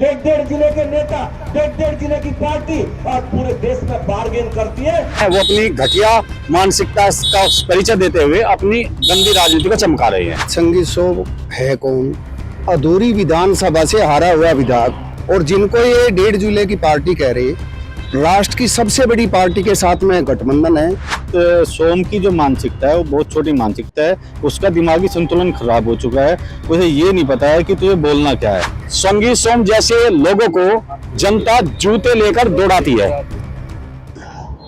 डेढ़ जिले के नेता, डेढ़ जिले की पार्टी और पूरे देश में बार्गेन करती है। वो अपनी घटिया मानसिकता का परिचय देते हुए अपनी गंदी राजनीति को चमका रहे हैं। संगीत सोम है कौन? अधूरी विधानसभा से हारा हुआ विधायक, और जिनको ये डेढ़ जिले की पार्टी कह रहे, राष्ट्र की सबसे बड़ी पार्टी के साथ में गठबंधन है। तो सोम की जो मानसिकता है वो बहुत छोटी मानसिकता है, उसका दिमागी संतुलन खराब हो चुका है। उसे ये नहीं पता है कि तुझे बोलना क्या है। संगीत सोम जैसे लोगों को जनता जूते लेकर दौड़ाती है।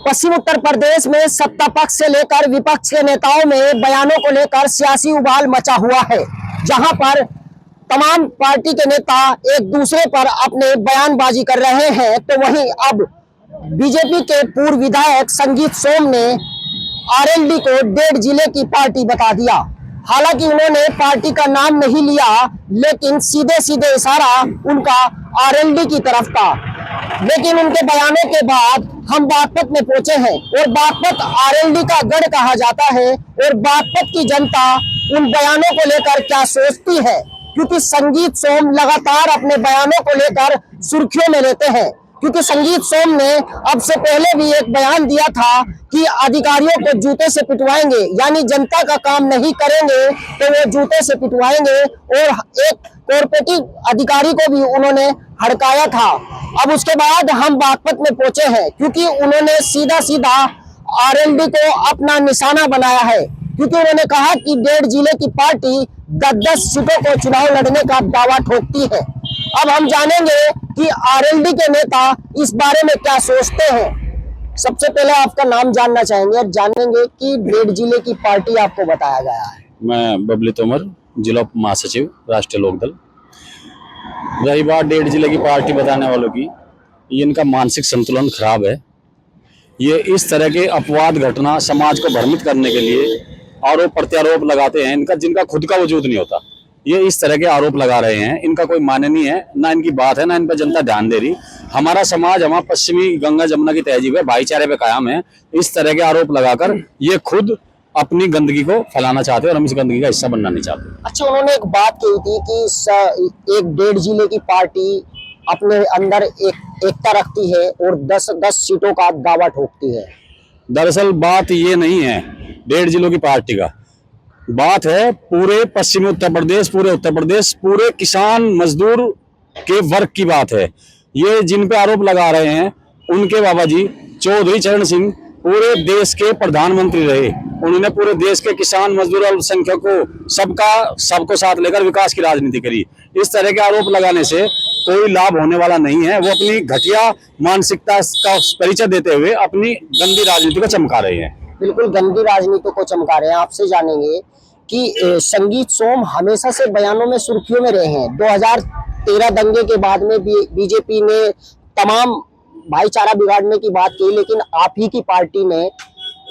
पश्चिम उत्तर प्रदेश में सत्ता पक्ष से लेकर विपक्ष के नेताओं में बयानों को लेकर सियासी उबाल मचा हुआ है, जहां पर तमाम पार्टी के नेता एक दूसरे पर अपने बयानबाजी कर रहे हैं। तो वहीं अब बीजेपी के पूर्व विधायक संगीत सोम ने आरएलडी को डेढ़ जिले की पार्टी बता दिया। हालांकि उन्होंने पार्टी का नाम नहीं लिया, लेकिन सीधे सीधे इशारा उनका आरएलडी की तरफ था। लेकिन उनके बयानों के बाद हम बागपत में पहुंचे हैं, और बागपत आरएलडी का गढ़ कहा जाता है। और बागपत की जनता उन बयानों को लेकर क्या सोचती है, क्योंकि संगीत सोम लगातार अपने बयानों को लेकर सुर्खियों में रहते हैं। क्योंकि संगीत सोम ने अब से पहले भी एक बयान दिया था कि अधिकारियों को जूते से पिटवाएंगे, यानी जनता का काम नहीं करेंगे तो वो जूते से पिटवाएंगे। और एक कॉर्पोरेटिव अधिकारी को भी उन्होंने हड़काया था। अब उसके बाद हम बागपत में पहुंचे हैं, क्योंकि उन्होंने सीधा सीधा आरएलडी को अपना निशाना बनाया है। क्योंकि उन्होंने कहा कि डेढ़ जिले की पार्टी 10-10 सीटों को चुनाव लड़ने का दावा ठोकती है। अब हम जानेंगे कि आरएलडी के नेता इस बारे में क्या सोचते हैं। सबसे पहले आपका नाम जानना चाहेंगे और जानेंगे कि डेढ़ जिले की पार्टी आपको बताया गया है। मैं बबली तोमर, जिला महासचिव, राष्ट्रीय लोकदल। रही बात डेढ़ जिले की पार्टी बताने वालों की, ये इनका मानसिक संतुलन खराब है। ये इस तरह के अपवाद घटना समाज को भ्रमित करने के लिए आरोप प्रत्यारोप लगाते हैं, इनका जिनका खुद का वजूद नहीं होता, ये इस तरह के आरोप लगा रहे हैं। इनका कोई मान्य नहीं है, ना इनकी बात है, ना इन पर जनता ध्यान दे रही। हमारा समाज, हमारा पश्चिमी गंगा जमुना की तहजीब है, भाईचारे पे कायम है। इस तरह के आरोप लगाकर ये खुद अपनी गंदगी को फैलाना चाहते हैं और हम इस गंदगी का हिस्सा बनना नहीं चाहते। अच्छा, उन्होंने एक बात कही थी कि एक डेढ़ जिले की पार्टी अपने अंदर एकता रखती है और 10-10 सीटों का दावा ठोकती है। दरअसल बात ये नहीं है डेढ़ जिलों की पार्टी का, बात है पूरे पश्चिमी उत्तर प्रदेश, पूरे किसान मजदूर के वर्ग की बात है। ये जिन पे आरोप लगा रहे हैं उनके बाबा जी चौधरी चरण सिंह पूरे देश के प्रधानमंत्री रहे। उन्होंने पूरे देश के किसान मजदूर अल्पसंख्यकों सबको साथ लेकर विकास की राजनीति करी। इस तरह के आरोप लगाने से कोई लाभ होने वाला नहीं है। वो अपनी घटिया मानसिकता का परिचय देते हुए अपनी गंदी राजनीति को चमका रहे हैं। बिल्कुल गंदी राजनीति को चमका रहे हैं। आपसे जानेंगे कि संगीत सोम हमेशा से बयानों में सुर्खियों में रहे हैं। 2013 दंगे के बाद में बीजेपी ने तमाम भाईचारा बिगाड़ने की बात की, लेकिन आप ही की पार्टी ने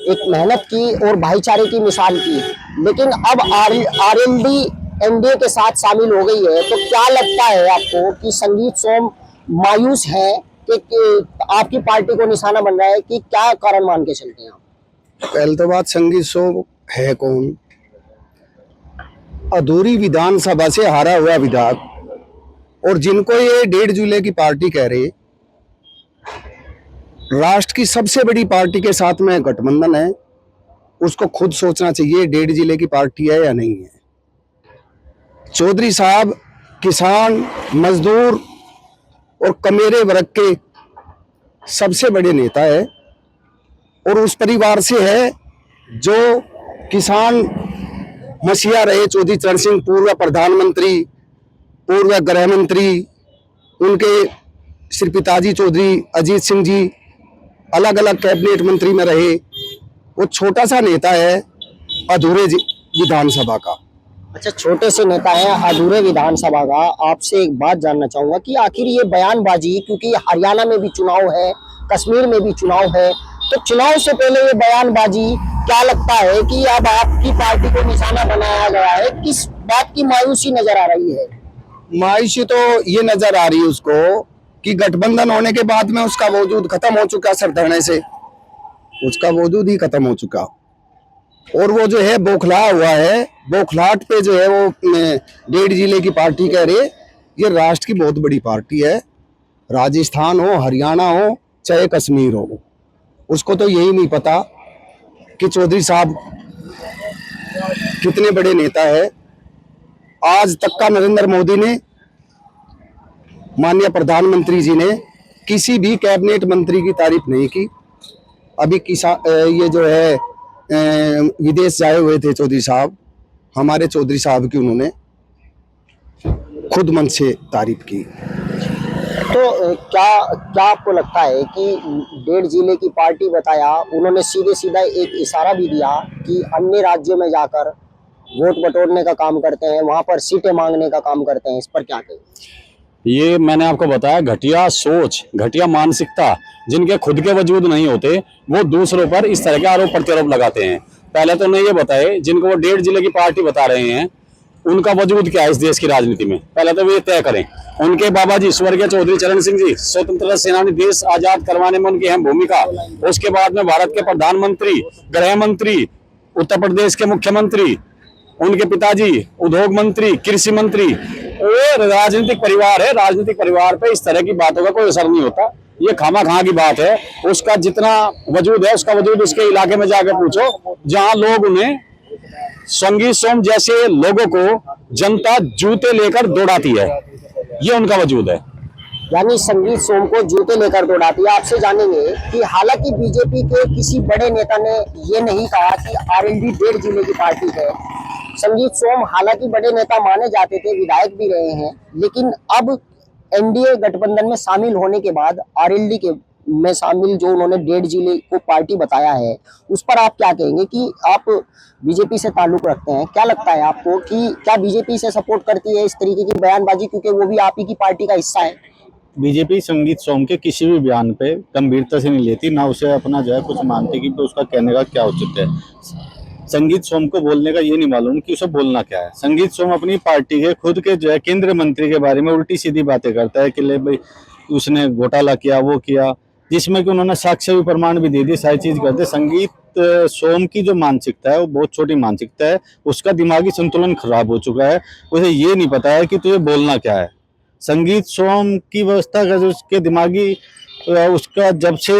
एक मेहनत की और भाईचारे की मिसाल की। लेकिन अब आरएलडी एनडीए के साथ शामिल हो गई है, तो क्या लगता है आपको कि संगीत सोम मायूस है कि आपकी पार्टी को निशाना बन रहा है, कि क्या कारण मान के चलते हैं आप? पहले तो बात, संगीत सोम है कौन? अधूरी विधानसभा से हारा हुआ विधायक, और जिनको ये डेढ़ जिले की पार्टी कह रहे, राष्ट्र की सबसे बड़ी पार्टी के साथ में गठबंधन है। उसको खुद सोचना चाहिए डेढ़ जिले की पार्टी है या नहीं है। चौधरी साहब किसान मजदूर और कमेरे वर्ग के सबसे बड़े नेता है, और उस परिवार से है जो किसान मसीहा रहे। चौधरी चरण सिंह पूर्व प्रधानमंत्री, पूर्व गृह मंत्री, उनके श्री पिताजी चौधरी अजीत सिंह जी अलग अलग कैबिनेट मंत्री में रहे। वो छोटा सा नेता है अधूरे विधानसभा का। अच्छा, छोटे से नेता है अधूरे विधानसभा का। आपसे एक बात जानना चाहूंगा कि आखिर ये बयानबाजी, क्योंकि हरियाणा में भी चुनाव है, कश्मीर में भी चुनाव है, तो चुनाव से पहले ये बयानबाजी, क्या लगता है कि अब आपकी पार्टी को निशाना बनाया गया है? किस बात की मायूसी नजर आ रही है? मायूसी तो ये नजर आ रही है उसको कि गठबंधन होने के बाद में उसका वजूद खत्म हो चुका, सर धरने से उसका वजूद ही खत्म हो चुका, और वो जो है बौखला हुआ है। बौखलाहट पे जो है वो डेढ़ जिले की पार्टी कह रहे, ये राष्ट्र की बहुत बड़ी पार्टी है। राजस्थान हो, हरियाणा हो, चाहे कश्मीर हो, उसको तो यही नहीं पता कि चौधरी साहब कितने बड़े नेता है। आज तक का नरेंद्र मोदी ने, माननीय प्रधानमंत्री जी ने किसी भी कैबिनेट मंत्री की तारीफ नहीं की। अभी ये जो है विदेश जाए हुए थे चौधरी साहब, हमारे चौधरी साहब की उन्होंने खुद मन से तारीफ की। तो क्या आपको लगता है कि 1.5 जिले की पार्टी बताया, उन्होंने सीधे सीधा एक इशारा भी दिया कि अन्य राज्यों में जाकर वोट बटोरने का काम करते हैं, वहां पर सीटें मांगने का काम करते हैं, इस पर क्या कहें? ये मैंने आपको बताया, घटिया सोच, घटिया मानसिकता, जिनके खुद के वजूद नहीं होते, वो दूसरों पर इस तरह के आरोप प्रत्यारोप लगाते हैं। पहले तो उन्हें ये बताए, जिनको वो 1.5 जिले की पार्टी बता रहे हैं, उनका वजूद क्या है इस देश की राजनीति में, पहले तो वो तय करें। उनके बाबा जी स्वर्गीय चौधरी चरण सिंह जी, स्वतंत्रता सेनानी, देश आजाद करवाने में उनकी अहम भूमिका। उसके बाद में भारत के प्रधानमंत्री, गृह मंत्री, उत्तर प्रदेश के मुख्यमंत्री, उनके पिताजी उद्योग मंत्री, कृषि मंत्री, और राजनीतिक परिवार है। राजनीतिक परिवार पे इस तरह की बातों का कोई असर नहीं होता। ये खामा खा की बात है। उसका जितना वजूद है, उसका वजूद उसके इलाके में जाकर पूछो, जहां लोग उन्हें, संगीत सोम जैसे लोगों को जनता जूते लेकर दौड़ाती है, ये उनका वजूद है। यानी संगीत सोम को जूते लेकर दौड़ाती है। आपसे जानेंगे कि हालांकि बीजेपी के किसी बड़े नेता ने ये नहीं कहा कि आरएलडी 1.5 जिले की पार्टी है। संगीत सोम हालांकि बड़े नेता माने जाते थे, विधायक भी रहे हैं, लेकिन अब एनडीए गठबंधन में शामिल होने के बाद आरएलडी के में शामिल जो उन्होंने 1.5 जिले को पार्टी बताया है, उस पर आप क्या कहेंगे? कि आप बीजेपी से ताल्लुक रखते हैं, क्या लगता है आपको कि क्या बीजेपी से सपोर्ट करती है इस तरीके की बयानबाजी, क्योंकि वो भी आप ही की पार्टी का हिस्सा है? बीजेपी संगीत सोम के किसी भी बयान पे गंभीरता से नहीं लेती, ना उसे अपना जो है कुछ मानती कि उसका कहने का क्या उचित है। संगीत सोम को बोलने का ये नहीं मालूम कि उसे बोलना क्या है। संगीत सोम अपनी पार्टी के खुद के जो है केंद्रीय मंत्री के बारे में उल्टी सीधी बातें करता है कि ले भाई उसने घोटाला किया, वो किया, जिसमें कि उन्होंने साक्ष्य भी प्रमाण भी दे दिए, सारी चीज करते। संगीत सोम की जो मानसिकता है वो बहुत छोटी मानसिकता है। उसका दिमागी संतुलन खराब हो चुका है। उसे ये नहीं पता है कि तुझे बोलना क्या है। संगीत सोम की व्यवस्था का जो उसके दिमागी, उसका जब से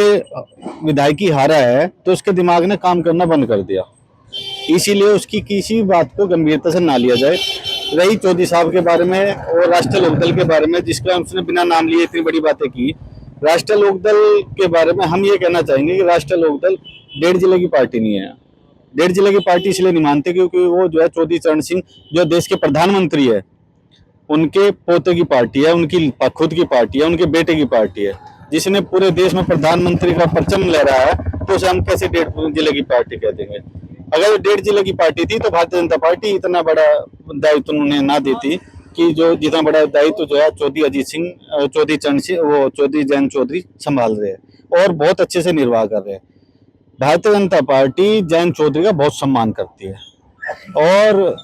विधायकी हारा है तो उसके दिमाग ने काम करना बंद कर दिया। इसीलिए उसकी किसी भी बात को गंभीरता से ना लिया जाए। रही चौधरी साहब के बारे में और राष्ट्रीय लोकदल के बारे में, जिसका उसने बिना नाम लिए इतनी बड़ी बातें की, राष्ट्रीय लोकदल के बारे में हम ये कहना चाहेंगे कि राष्ट्रीय लोकदल 1.5 जिले की पार्टी नहीं है। 1.5 जिले की पार्टी इसलिए नहीं मानते क्योंकि वो जो है चौधरी चरण सिंह जो देश के प्रधानमंत्री है, उनके पोते की पार्टी है, उनकी खुद की पार्टी है, उनके बेटे की पार्टी है, जिसने पूरे देश में प्रधानमंत्री का परचम लहराया है, तो उसे हम कैसे 1.5 जिले की पार्टी कह देंगे। अगर 1.5 जिले की पार्टी थी तो भारतीय जनता पार्टी इतना बड़ा दायित्व उन्हें ना देती कि जो जितना बड़ा दायित्व जो है चौधरी अजीत सिंह, चौधरी चरण सिंह, वो चौधरी जैन चौधरी संभाल रहे हैं और बहुत अच्छे से निर्वाह कर रहे हैं। भारतीय जनता पार्टी जैन चौधरी का बहुत सम्मान करती है और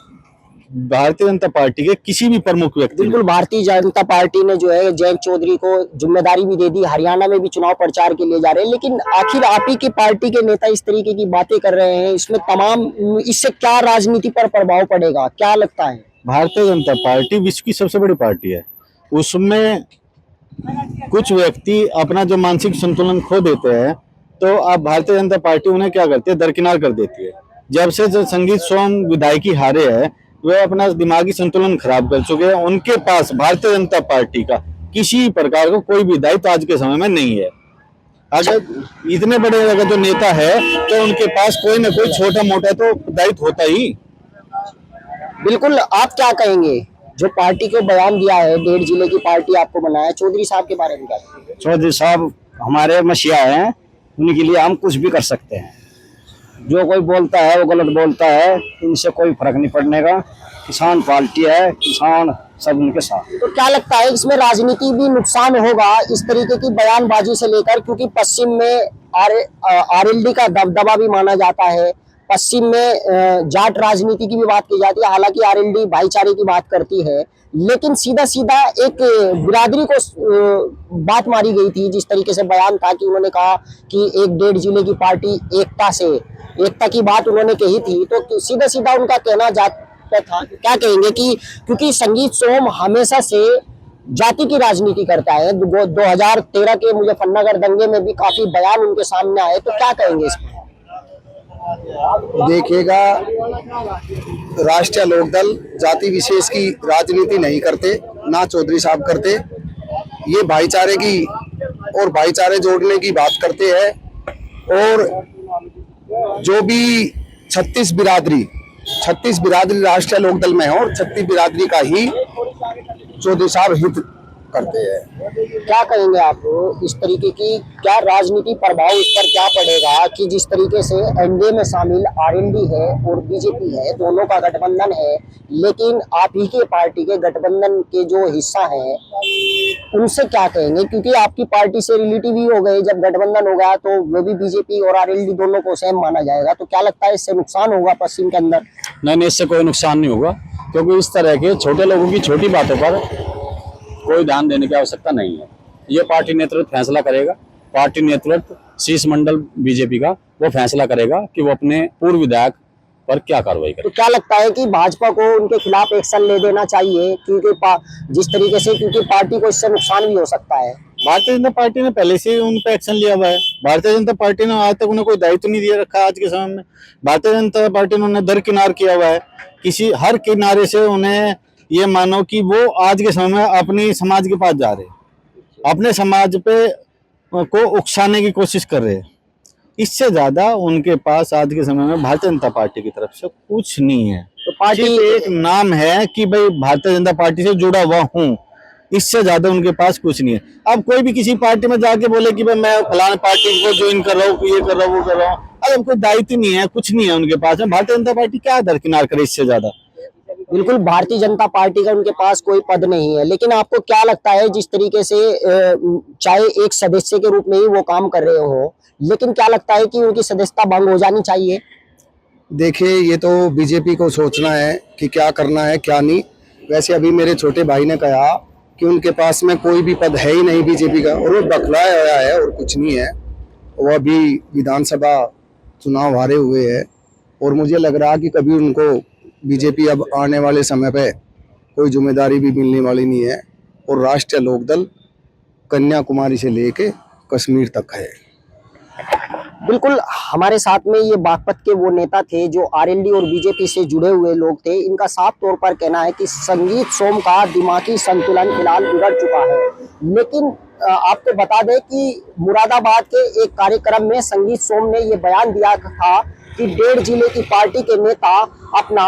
भारतीय जनता पार्टी के किसी भी प्रमुख व्यक्ति, बिल्कुल, भारतीय जनता पार्टी ने जो है जयंत चौधरी को जिम्मेदारी भी दे दी, हरियाणा में भी चुनाव प्रचार के लिए जा रहे हैं। लेकिन आखिर आप ही की पार्टी के नेता इस तरीके की बातें कर रहे हैं, इसमें इससे क्या राजनीति पर प्रभाव पड़ेगा, क्या लगता है? भारतीय जनता पार्टी विश्व की सबसे बड़ी पार्टी है। उसमें कुछ व्यक्ति अपना जो मानसिक संतुलन खो देते हैं तो अब भारतीय जनता पार्टी उन्हें क्या करती है, दरकिनार कर देती है। जब से जो संगीत सोम विधायकी हारे है, वे अपना दिमागी संतुलन खराब कर चुके हैं। उनके पास भारतीय जनता पार्टी का किसी प्रकार का कोई भी दायित्व आज के समय में नहीं है। अगर इतने बड़े अगर जो नेता है तो उनके पास कोई ना कोई छोटा मोटा तो दायित्व होता ही। बिल्कुल, आप क्या कहेंगे जो पार्टी को बयान दिया है, 1.5 जिले की पार्टी आपको बनाया, चौधरी साहब के बारे में क्या कहेंगे? चौधरी साहब हमारे मसीहा हैं, उनके लिए हम कुछ भी कर सकते हैं। जो कोई बोलता है वो गलत बोलता है, इनसे कोई फर्क नहीं पड़ने का। किसान पार्टी है, किसान सब उनके साथ। तो क्या लगता है इसमें राजनीति भी नुकसान होगा इस तरीके की बयानबाजी से लेकर, क्योंकि पश्चिम में आरएलडी का दबदबा भी माना जाता है, पश्चिम में जाट राजनीति की भी बात की जाती है। हालांकि आरएलडी भाईचारे की बात करती है, लेकिन सीधा सीधा एक बिरादरी को बात मारी गई थी। जिस तरीके से बयान था कि उन्होंने कहा कि एक 1.5 जिले की पार्टी एकता की बात उन्होंने कही थी, तो सीधा सीधा उनका कहना जाता था। क्या कहेंगे कि क्योंकि संगीत सोम हमेशा से जाति की राजनीति करता है। 2013 के मुजफ्फरनगर दंगे में भी काफी बयान उनके सामने आए, तो क्या कहेंगे इस पर? देखिएगा, राष्ट्रीय लोकदल जाति विशेष की राजनीति नहीं करते, ना चौधरी साहब करते। ये भाईचारे की और भाईचारे जोड़ने की बात करते हैं। और जो भी 36 बिरादरी राष्ट्रीय लोकदल में है और 36 बिरादरी का ही चौधरी साहब हित करते हैं। क्या कहेंगे आप इस तरीके की, क्या राजनीति प्रभाव इस पर क्या पड़ेगा कि जिस तरीके से एनडीए में शामिल आरएलडी है और बीजेपी है, दोनों का गठबंधन है, लेकिन आप ही के पार्टी के गठबंधन के जो हिस्सा है उनसे क्या कहेंगे? क्योंकि आपकी पार्टी से रिलेटिव ही हो गए, जब गठबंधन हो गया तो वो भी बीजेपी और आरएलडी दोनों को सेम माना जाएगा, तो क्या लगता है इससे नुकसान होगा पश्चिम के अंदर? नहीं, इससे कोई नुकसान नहीं होगा, क्योंकि इस तरह के छोटे लोगों की छोटी बातों पर कोई ध्यान देने की आवश्यकता नहीं है। ये पार्टी नेतृत्व फैसला करेगा। पार्टी नेतृत्व शीर्ष मंडल बीजेपी का वो फैसला करेगा कि वो अपने पूर्व विधायक पर क्या कार्रवाई करे। तो क्या लगता है कि भाजपा को उनके खिलाफ एक्शन ले देना चाहिए, क्योंकि जिस तरीके से, क्योंकि पार्टी को इससे नुकसान भी हो सकता है? भारतीय जनता पार्टी ने पहले से ही उन पर एक्शन लिया हुआ है। भारतीय जनता पार्टी ने आज तक उन्हें कोई दायित्व नहीं दिया रखा। आज के समय में भारतीय जनता पार्टी ने उन्हें दरकिनार किया हुआ है। किसी हर किनारे से उन्हें ये मानो कि वो आज के समय में अपनी समाज के पास जा रहे, अपने समाज पे को उकसाने की कोशिश कर रहे हैं। इससे ज्यादा उनके पास आज के समय में भारतीय जनता पार्टी की तरफ से कुछ नहीं है। तो पार्टी एक नाम है कि भाई भारतीय जनता पार्टी से जुड़ा हुआ हूँ, इससे ज्यादा उनके पास कुछ नहीं है। अब कोई भी किसी पार्टी में जाके बोले कि भाई मैं फलाने पार्टी को ज्वाइन कर रहा हूँ, ये कर रहा हूँ, वो कर रहा हूँ, अब कोई दायित्व नहीं है, कुछ नहीं है उनके पास। भारतीय जनता पार्टी क्या दरकिनार करे इससे ज्यादा? बिल्कुल, भारतीय जनता पार्टी का उनके पास कोई पद नहीं है। लेकिन आपको क्या लगता है, जिस तरीके से चाहे एक सदस्य के रूप में ही वो काम कर रहे हो, लेकिन क्या लगता है कि उनकी सदस्यता भंग हो जानी चाहिए? देखिए, ये तो बीजेपी को सोचना है कि क्या करना है क्या नहीं। वैसे अभी मेरे छोटे भाई ने कहा कि उनके पास में कोई भी पद है ही नहीं बीजेपी का, और वो बखलाया हुआ है और कुछ नहीं है। वो अभी विधानसभा चुनाव हारे हुए हैं और मुझे लग रहा कि कभी उनको बीजेपी अब आने वाले समय पे कोई जिम्मेदारी भी मिलने वाली नहीं है। और राष्ट्रीय लोकदल कन्याकुमारी से लेके कश्मीर तक है। बिल्कुल, हमारे साथ में ये बागपत के वो नेता थे जो आरएलडी और बीजेपी से जुड़े हुए लोग थे। इनका साफ तौर पर कहना है कि संगीत सोम का दिमागी संतुलन फिलहाल बिगड़ चुका है। लेकिन आपको बता दें कि मुरादाबाद के एक कार्यक्रम में संगीत सोम ने ये बयान दिया था कि 1.5 जिले की पार्टी के नेता अपना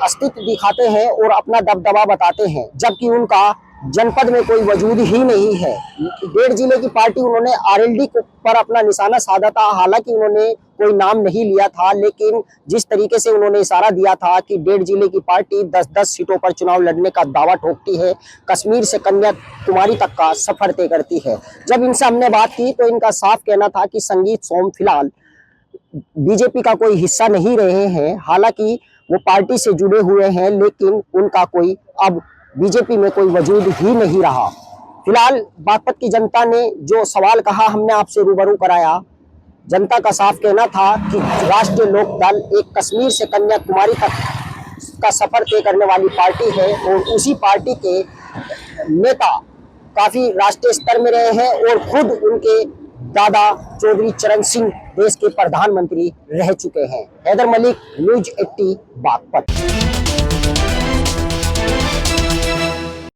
अस्तित्व दिखाते हैं और अपना दबदबा बताते हैं, जबकि उनका जनपद में कोई वजूद ही नहीं है। 1.5 जिले की पार्टी उन्होंने आरएलडी पर अपना निशाना साधा था। हालांकि उन्होंने कोई नाम नहीं लिया था, लेकिन जिस तरीके से उन्होंने इशारा दिया था कि 1.5 जिले की पार्टी 10-10 सीटों पर चुनाव लड़ने का दावा ठोकती है, कश्मीर से कन्याकुमारी तक का सफर तय करती है। जब इनसे हमने बात की तो इनका साफ कहना था कि संगीत सोम फिलहाल बीजेपी का कोई हिस्सा नहीं रहे हैं। हालांकि वो पार्टी से जुड़े हुए हैं, लेकिन उनका कोई अब बीजेपी में कोई वजूद ही नहीं रहा। फिलहाल बागपत की जनता ने जो सवाल कहा, हमने आपसे रूबरू कराया। जनता का साफ कहना था कि राष्ट्रीय लोकदल एक कश्मीर से कन्याकुमारी तक का सफर तय करने वाली पार्टी है और उसी पार्टी के नेता काफी राष्ट्रीय स्तर में रहे हैं और खुद उनके दादा चौधरी चरण सिंह देश के प्रधानमंत्री रह चुके हैं। हैदर मलिक, न्यूज़ 80 बागपत।